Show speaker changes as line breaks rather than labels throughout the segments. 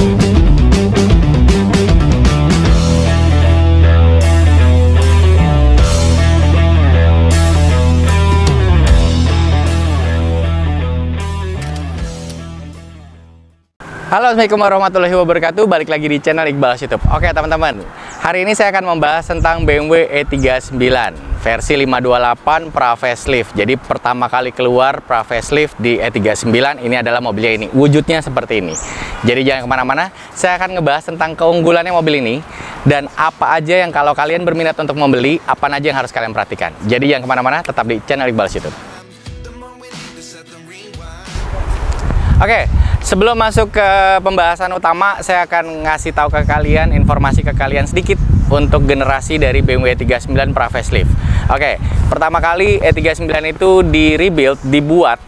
Halo, assalamualaikum warahmatullahi wabarakatuh. Balik lagi di channel Iqbal YouTube. Oke teman-teman, hari ini saya akan membahas tentang BMW E39 versi 528 pra facelift. Jadi pertama kali keluar pra facelift di E39, ini adalah mobilnya ini. Wujudnya seperti ini. Jadi jangan kemana-mana, saya akan ngebahas tentang keunggulannya mobil ini dan apa aja yang kalau kalian berminat untuk membeli, apa aja yang harus kalian perhatikan. Jadi jangan kemana-mana, tetap di channel Iqbal YouTube. Oke, sebelum masuk ke pembahasan utama, saya akan ngasih tahu ke kalian, informasi ke kalian sedikit untuk generasi dari BMW E39 pra facelift. Oke, pertama kali E39 itu dibuat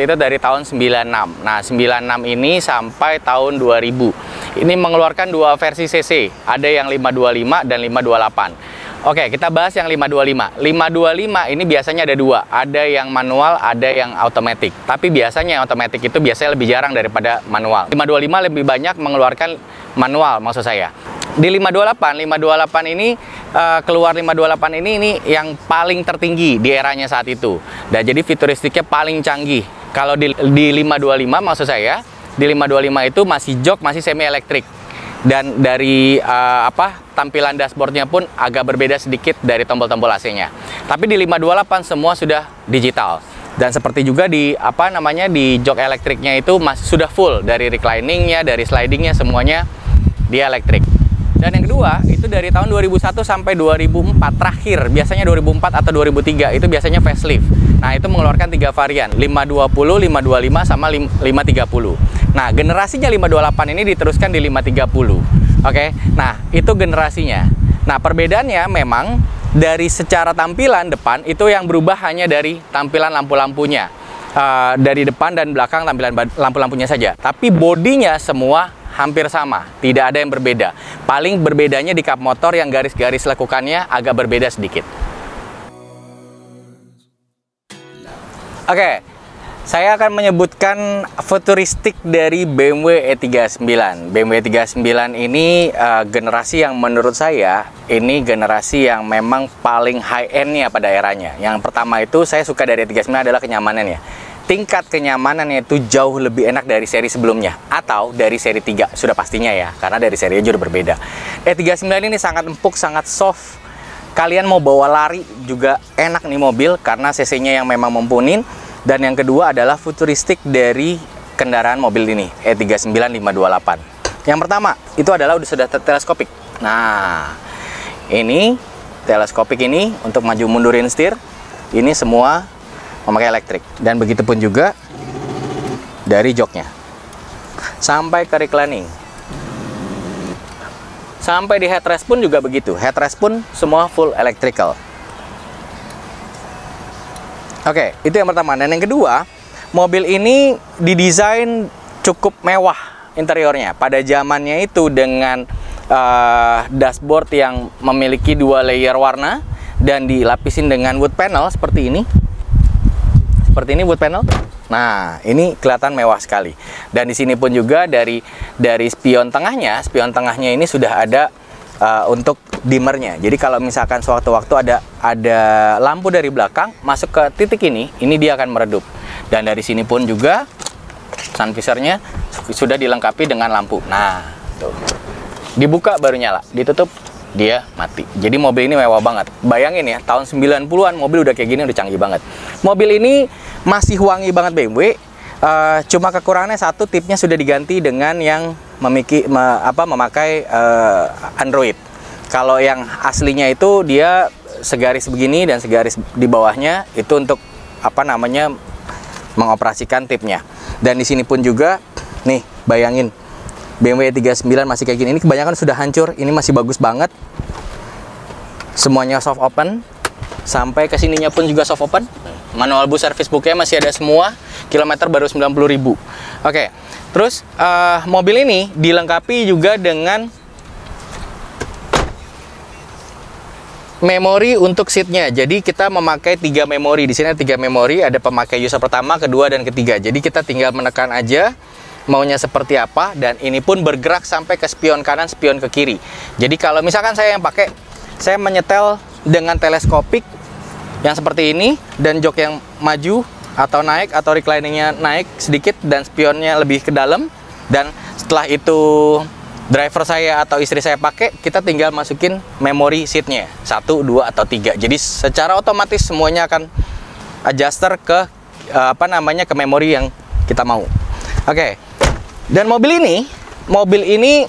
itu dari tahun 96. Nah, 96 ini sampai tahun 2000. Ini mengeluarkan dua versi CC, ada yang 525 dan 528. Oke, kita bahas yang 525. 525 ini biasanya ada dua, ada yang manual, ada yang automatic. Tapi biasanya yang automatic itu biasanya lebih jarang daripada manual. 525 lebih banyak mengeluarkan manual, maksud saya. Di 528 ini keluar 528 ini yang paling tertinggi di eranya saat itu. Dan jadi futuristiknya paling canggih. Kalau di 525 maksud saya, di 525 itu masih jok, masih semi elektrik. Dan dari tampilan dashboardnya pun agak berbeda sedikit dari tombol-tombol AC-nya. Tapi di 528 semua sudah digital. Dan seperti juga di di jok elektriknya itu sudah full, dari recliningnya, dari slidingnya, semuanya dia elektrik. Dan yang kedua itu dari tahun 2001 sampai 2004 terakhir, biasanya 2004 atau 2003 itu biasanya facelift. Nah, itu mengeluarkan 3 varian, 520, 525 sama 530. Nah, generasinya 528 ini diteruskan di 530. Oke. Nah, itu generasinya. Nah, perbedaannya memang dari secara tampilan depan itu yang berubah hanya dari tampilan lampu-lampunya. Dari depan dan belakang tampilan lampu-lampunya saja. Tapi bodinya semua hampir sama, tidak ada yang berbeda. Paling berbedanya di kap motor yang garis-garis lekukannya agak berbeda sedikit. Oke, saya akan menyebutkan futuristik dari BMW E39. BMW E39 ini generasi yang menurut saya ini generasi yang memang paling high-end-nya pada eranya. Yang pertama itu saya suka dari E39 adalah kenyamanannya. Tingkat kenyamanannya itu jauh lebih enak dari seri sebelumnya atau dari seri 3, sudah pastinya ya, karena dari serinya juga berbeda. E39 ini sangat empuk, sangat soft. Kalian mau bawa lari juga enak nih mobil karena cc-nya yang memang mumpuni. Dan yang kedua adalah futuristik dari kendaraan mobil ini, E39 528. Yang pertama itu adalah sudah teleskopik. Nah, ini teleskopik ini untuk maju mundurin setir, ini semua memakai elektrik. Dan begitu pun juga dari joknya sampai ke reclining, sampai di headrest pun juga begitu. Headrest pun semua full electrical. Oke, itu yang pertama. Dan yang kedua, mobil ini didesain cukup mewah interiornya. Pada zamannya itu dengan dashboard yang memiliki 2 layer warna dan dilapisin dengan wood panel seperti ini. Seperti ini wood panel. Nah, ini kelihatan mewah sekali. Dan di sini pun juga dari spion tengahnya ini sudah ada untuk dimmernya. Jadi kalau misalkan suatu waktu ada lampu dari belakang masuk ke titik ini dia akan meredup. Dan dari sini pun juga sun visornya sudah dilengkapi dengan lampu. Nah, tuh. Dibuka baru nyala, ditutup dia mati. Jadi mobil ini mewah banget. Bayangin ya, tahun 90-an mobil udah kayak gini, udah canggih banget. Mobil ini masih wangi banget BMW. Cuma kekurangannya satu, tipnya sudah diganti dengan yang memakai Android. Kalau yang aslinya itu dia segaris begini dan segaris di bawahnya itu untuk mengoperasikan tipnya. Dan di sini pun juga nih, bayangin BMW 39 masih kayak gini. Ini kebanyakan sudah hancur, ini masih bagus banget. Semuanya soft open. Sampai ke sininya pun juga soft open. Manual bus service booknya masih ada semua. Kilometer baru 90.000. Oke. Terus mobil ini dilengkapi juga dengan memori untuk seatnya. Jadi kita memakai 3 memori. Di sini ada 3 memori. Ada pemakai user pertama, kedua, dan ketiga. Jadi kita tinggal menekan aja maunya seperti apa, dan ini pun bergerak sampai ke spion kanan, spion ke kiri. Jadi kalau misalkan saya yang pakai, saya menyetel dengan teleskopik yang seperti ini, dan jok yang maju atau naik atau recliningnya naik sedikit dan spionnya lebih ke dalam. Dan setelah itu driver saya atau istri saya pakai, kita tinggal masukin memori seatnya 1, 2, atau 3. Jadi secara otomatis semuanya akan adjuster ke ke memori yang kita mau. Oke. Dan mobil ini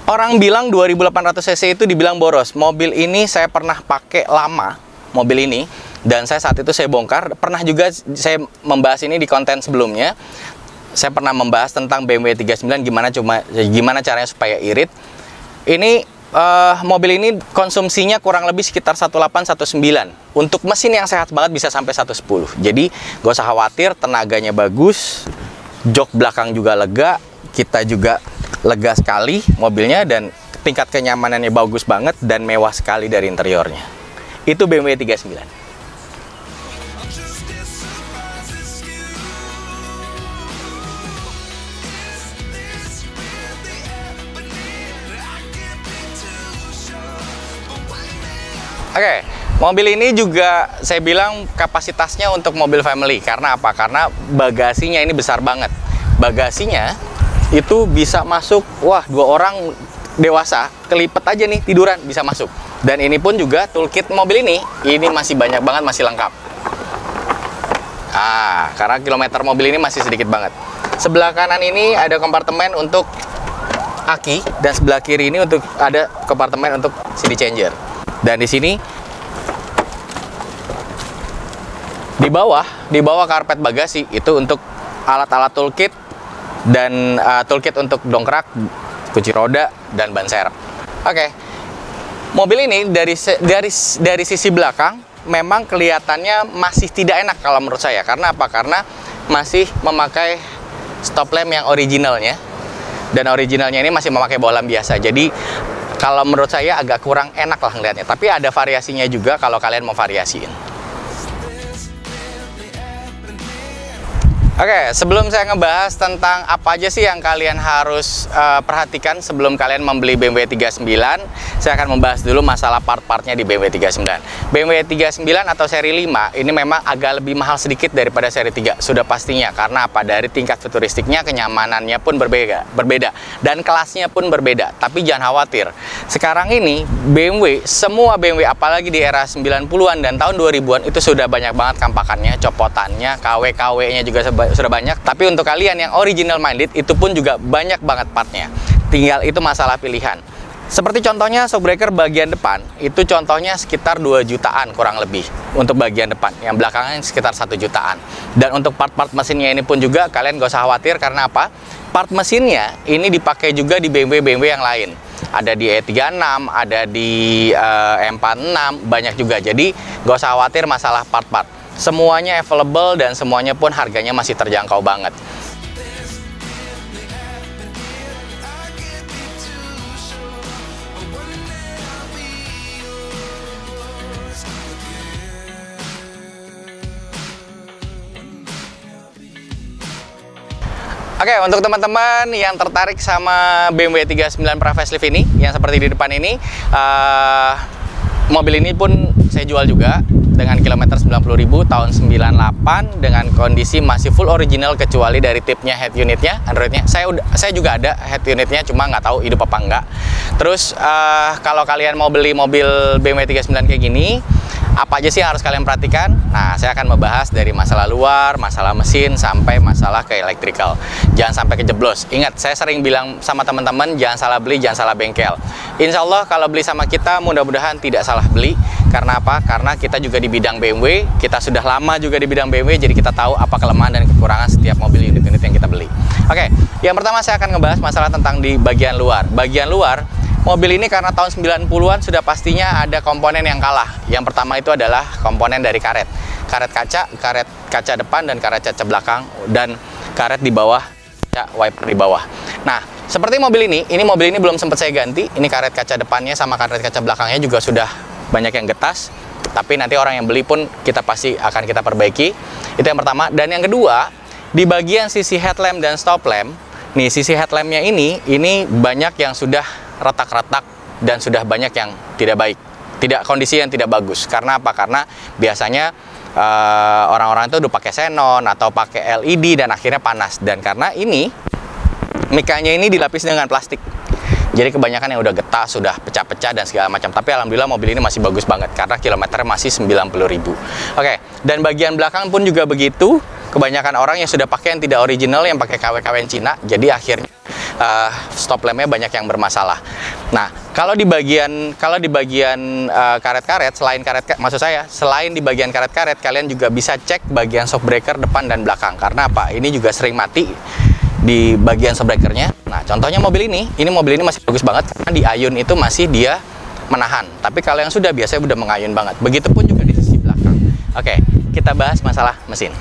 orang bilang 2800 cc itu dibilang boros. Mobil ini saya pernah pakai lama, mobil ini, dan saat itu saya bongkar. Pernah juga saya membahas ini di konten sebelumnya. Saya pernah membahas tentang BMW 39, gimana caranya supaya irit. Ini mobil ini konsumsinya kurang lebih sekitar 18-19. Untuk mesin yang sehat banget bisa sampai 110. Jadi gak usah khawatir, tenaganya bagus, jok belakang juga lega, kita juga lega sekali mobilnya, dan tingkat kenyamanannya bagus banget dan mewah sekali dari interiornya. Itu BMW 39. Oke, mobil ini juga saya bilang kapasitasnya untuk mobil family. Karena apa? Karena bagasinya ini besar banget. Bagasinya itu bisa masuk, wah, 2 orang dewasa kelipet aja nih tiduran bisa masuk. Dan ini pun juga toolkit mobil ini masih banyak banget, masih lengkap. Karena kilometer mobil ini masih sedikit banget. Sebelah kanan ini ada kompartemen untuk aki, dan sebelah kiri ini ada kompartemen untuk CD changer. Dan di sini di bawah karpet bagasi itu untuk alat-alat toolkit, dan toolkit untuk dongkrak, kunci roda, dan ban serep. Oke. Mobil ini dari sisi belakang memang kelihatannya masih tidak enak kalau menurut saya. Karena apa? Karena masih memakai stop lamp yang originalnya, dan originalnya ini masih memakai bohlam biasa. Jadi kalau menurut saya agak kurang enak lah ngeliatnya. Tapi ada variasinya juga kalau kalian mau variasiin. Oke, sebelum saya ngebahas tentang apa aja sih yang kalian harus perhatikan sebelum kalian membeli BMW 39, saya akan membahas dulu masalah part-partnya di BMW 39. BMW 39 atau seri 5 ini memang agak lebih mahal sedikit daripada seri 3, sudah pastinya. Karena apa? Dari tingkat futuristiknya, kenyamanannya pun berbeda, dan kelasnya pun berbeda. Tapi jangan khawatir, sekarang ini semua BMW apalagi di era 90-an dan tahun 2000-an itu sudah banyak banget kampakannya, copotannya, KW-KW-nya juga sudah banyak. Tapi untuk kalian yang original minded, itu pun juga banyak banget partnya. Tinggal itu masalah pilihan. Seperti contohnya shockbreaker bagian depan, itu contohnya sekitar 2 jutaan kurang lebih untuk bagian depan. Yang belakangnya sekitar 1 jutaan. Dan untuk part-part mesinnya ini pun juga kalian gak usah khawatir. Karena apa? Part mesinnya ini dipakai juga di BMW yang lain. Ada di E36, ada di M46, banyak juga. Jadi gak usah khawatir masalah part-part. Semuanya available dan semuanya pun harganya masih terjangkau banget. Oke, untuk teman-teman yang tertarik sama BMW 39 Pra-Facelift ini, yang seperti di depan ini, mobil ini pun saya jual juga dengan kilometer 90.000 tahun 98 dengan kondisi masih full original kecuali dari tipnya, head unitnya, Androidnya. Saya juga ada head unitnya, cuma nggak tahu hidup apa enggak. Terus kalau kalian mau beli mobil BMW 39 kayak gini, apa aja sih yang harus kalian perhatikan? Nah, saya akan membahas dari masalah luar, masalah mesin, sampai masalah ke electrical. Jangan sampai kejeblos. Ingat, saya sering bilang sama teman-teman, jangan salah beli, jangan salah bengkel. Insya Allah kalau beli sama kita, mudah-mudahan tidak salah beli. Karena apa? Karena kita juga di bidang BMW, kita sudah lama juga di bidang BMW, jadi kita tahu apa kelemahan dan kekurangan setiap mobil unit-unit yang kita beli. Oke, yang pertama saya akan ngebahas masalah tentang di bagian luar. Bagian luar, mobil ini karena tahun 90-an sudah pastinya ada komponen yang kalah. Yang pertama itu adalah komponen dari karet kaca depan dan karet kaca belakang, dan karet di bawah, wiper di bawah. Nah, seperti mobil ini belum sempat saya ganti. Ini karet kaca depannya sama karet kaca belakangnya juga sudah banyak yang getas. Tapi nanti orang yang beli pun kita pasti akan kita perbaiki. Itu yang pertama. Dan yang kedua, Di bagian sisi headlamp dan stop lamp, nih sisi headlampnya ini banyak yang sudah retak-retak dan sudah banyak yang tidak baik, kondisi yang tidak bagus. Karena apa? Karena biasanya orang-orang itu udah pakai xenon atau pakai LED dan akhirnya panas. Dan karena ini mikanya ini dilapis dengan plastik, jadi kebanyakan yang udah getah, sudah pecah-pecah dan segala macam. Tapi alhamdulillah mobil ini masih bagus banget karena kilometernya masih 90.000. Oke, dan bagian belakang pun juga begitu. Kebanyakan orang yang sudah pakai yang tidak original, yang pakai KW-KW Cina, jadi akhirnya stop lampnya banyak yang bermasalah. Nah, kalau di bagian karet-karet, selain di bagian karet-karet, kalian juga bisa cek bagian shock breaker depan dan belakang. Karena apa? Ini juga sering mati di bagian shock breakernya. Nah, contohnya mobil ini masih bagus banget karena di ayun itu masih dia menahan. Tapi kalau yang sudah biasanya udah mengayun banget. Begitupun juga di sisi belakang. Oke, kita bahas masalah mesin.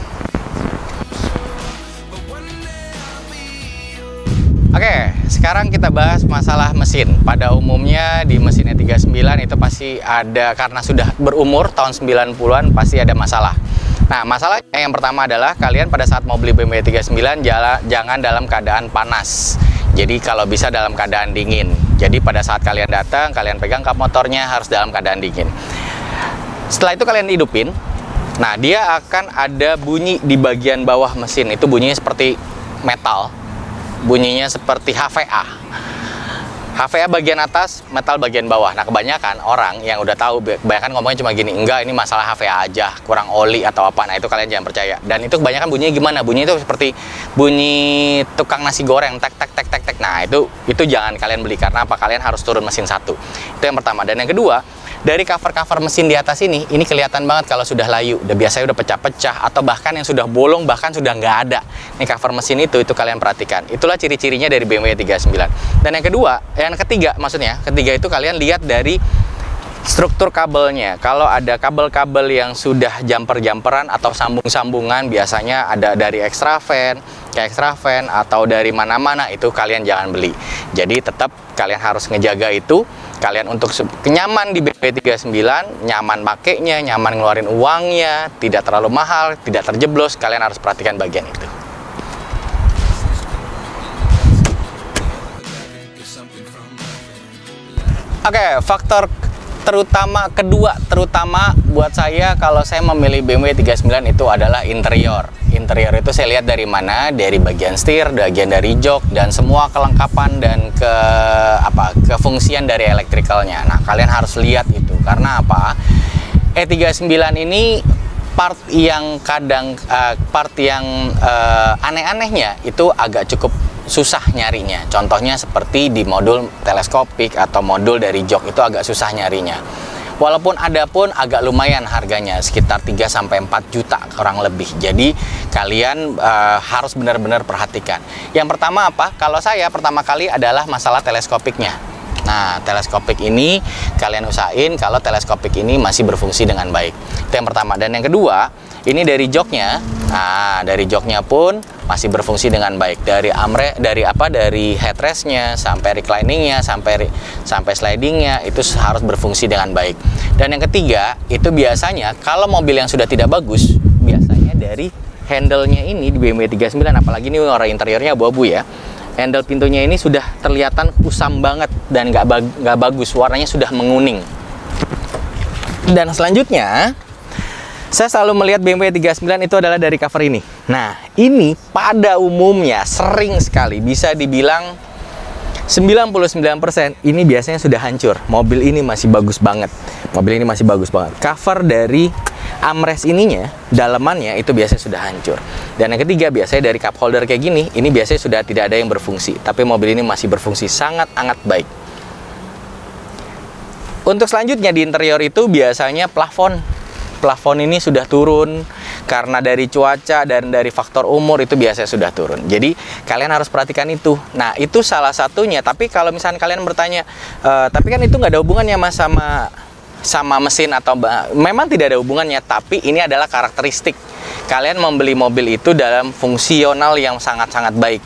Oke, sekarang kita bahas masalah mesin. Pada umumnya di mesin E39 itu pasti ada, karena sudah berumur tahun 90-an pasti ada masalah. Nah, masalahnya yang pertama adalah kalian pada saat mau beli BMW E39 jangan dalam keadaan panas. Jadi kalau bisa dalam keadaan dingin. Jadi pada saat kalian datang, kalian pegang kap motornya harus dalam keadaan dingin. Setelah itu kalian hidupin. Nah, dia akan ada bunyi di bagian bawah mesin. Itu bunyinya seperti metal. Bunyinya seperti HVA. HVA bagian atas, metal bagian bawah. Nah, kebanyakan orang yang udah tahu, kebanyakan ngomongnya cuma gini, enggak ini masalah HVA aja, kurang oli atau apa. Nah, itu kalian jangan percaya. Dan itu kebanyakan bunyinya gimana? Bunyinya itu seperti bunyi tukang nasi goreng, tek tek tek tek tek. Nah, itu jangan kalian beli. Karena apa? Kalian harus turun mesin satu. Itu yang pertama. Dan yang kedua, dari cover-cover mesin di atas ini kelihatan banget kalau sudah layu. Biasanya udah pecah-pecah atau bahkan yang sudah bolong, bahkan sudah nggak ada. Ini cover mesin itu kalian perhatikan. Itulah ciri-cirinya dari BMW 39. Dan yang ketiga itu kalian lihat dari struktur kabelnya. Kalau ada kabel-kabel yang sudah jumper-jumperan atau sambung-sambungan, biasanya ada dari extra fan atau dari mana-mana, itu kalian jangan beli. Jadi tetap kalian harus ngejaga itu. Kalian untuk nyaman di BMW 39, nyaman pakainya, nyaman ngeluarin uangnya, tidak terlalu mahal, tidak terjeblos, kalian harus perhatikan bagian itu. Oke, faktor kedua terutama buat saya kalau saya memilih BMW 39 itu adalah interior. Interior itu saya lihat dari mana? Dari bagian setir, bagian dari jok, dan semua kelengkapan dan kefungsian dari elektrikalnya. Nah, kalian harus lihat itu. Karena apa? E39 ini part yang aneh-anehnya itu agak cukup susah nyarinya. Contohnya seperti di modul teleskopik atau modul dari jok itu agak susah nyarinya. Walaupun ada pun agak lumayan harganya, sekitar 3-4 juta kurang lebih. Jadi kalian harus benar-benar perhatikan. Yang pertama apa? Kalau saya pertama kali adalah masalah teleskopiknya. Nah, teleskopik ini kalian usahain kalau teleskopik ini masih berfungsi dengan baik. Itu yang pertama. Dan yang kedua, ini dari joknya. Nah, dari joknya pun masih berfungsi dengan baik. Dari headrestnya sampai recliningnya sampai slidingnya itu harus berfungsi dengan baik. Dan yang ketiga, itu biasanya kalau mobil yang sudah tidak bagus, biasanya dari handle-nya ini di BMW 39, apalagi ini warna interiornya abu-abu ya. Handle pintunya ini sudah terlihatan kusam banget dan nggak bagus, warnanya sudah menguning. Dan selanjutnya, saya selalu melihat BMW 39 itu adalah dari cover ini. Nah, ini pada umumnya sering sekali, bisa dibilang 99% ini biasanya sudah hancur. Mobil ini masih bagus banget. Cover dari armrest ininya, dalamannya itu biasanya sudah hancur. Dan yang ketiga, biasanya dari cup holder kayak gini, ini biasanya sudah tidak ada yang berfungsi. Tapi mobil ini masih berfungsi sangat-sangat baik. Untuk selanjutnya di interior itu biasanya plafon ini sudah turun karena dari cuaca dan dari faktor umur, itu biasanya sudah turun. Jadi kalian harus perhatikan itu. Nah, itu salah satunya. Tapi kalau misalnya kalian bertanya, tapi kan itu nggak ada hubungannya mas sama mesin atau memang tidak ada hubungannya, tapi ini adalah karakteristik. Kalian membeli mobil itu dalam fungsional yang sangat-sangat baik.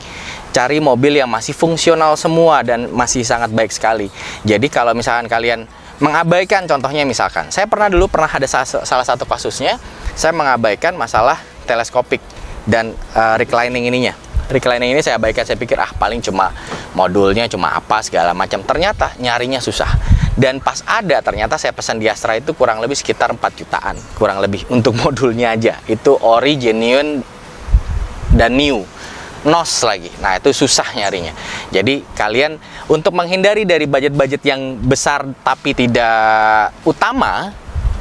Cari mobil yang masih fungsional semua dan masih sangat baik sekali. Jadi kalau misalkan kalian mengabaikan, contohnya misalkan, saya pernah ada salah satu kasusnya, saya mengabaikan masalah teleskopik. dan reclining ininya. Reclining ini saya abaikan, saya pikir paling cuma modulnya cuma apa segala macam. Ternyata nyarinya susah. Dan pas ada, ternyata saya pesan di Astra itu kurang lebih sekitar 4 jutaan kurang lebih untuk modulnya aja. Itu ori, genuine, dan new. NOS lagi. Nah, itu susah nyarinya. Jadi kalian untuk menghindari dari budget-budget yang besar tapi tidak utama,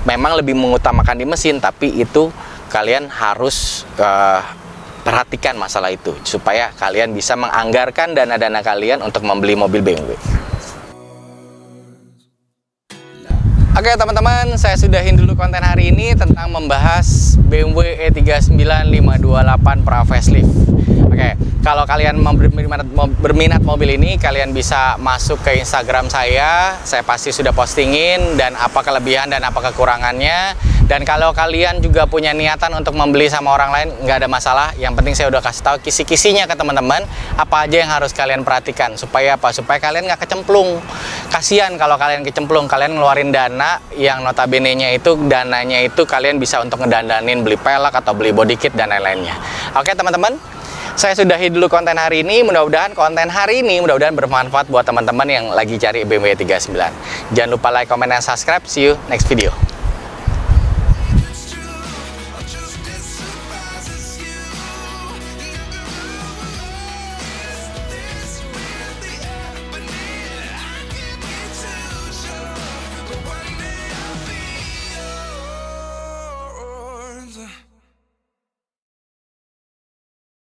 memang lebih mengutamakan di mesin, tapi itu kalian harus perhatikan masalah itu supaya kalian bisa menganggarkan dana-dana kalian untuk membeli mobil BMW. Oke teman-teman, saya sudahin dulu konten hari ini tentang membahas BMW E39 528 pra facelift. Oke, kalau kalian berminat mobil ini, kalian bisa masuk ke Instagram saya pasti sudah postingin dan apa kelebihan dan apa kekurangannya. Dan kalau kalian juga punya niatan untuk membeli sama orang lain, nggak ada masalah. Yang penting saya udah kasih tahu kisi-kisinya ke teman-teman, apa aja yang harus kalian perhatikan. Supaya apa? Supaya kalian nggak kecemplung. Kasihan kalau kalian kecemplung, kalian ngeluarin dana yang notabene-nya itu, dananya itu kalian bisa untuk ngedandanin beli pelek atau beli body kit dan lain-lainnya. Oke teman-teman, saya sudahi dulu konten hari ini. Mudah-mudahan konten hari ini bermanfaat buat teman-teman yang lagi cari BMW 39. Jangan lupa like, comment, dan subscribe. See you next video.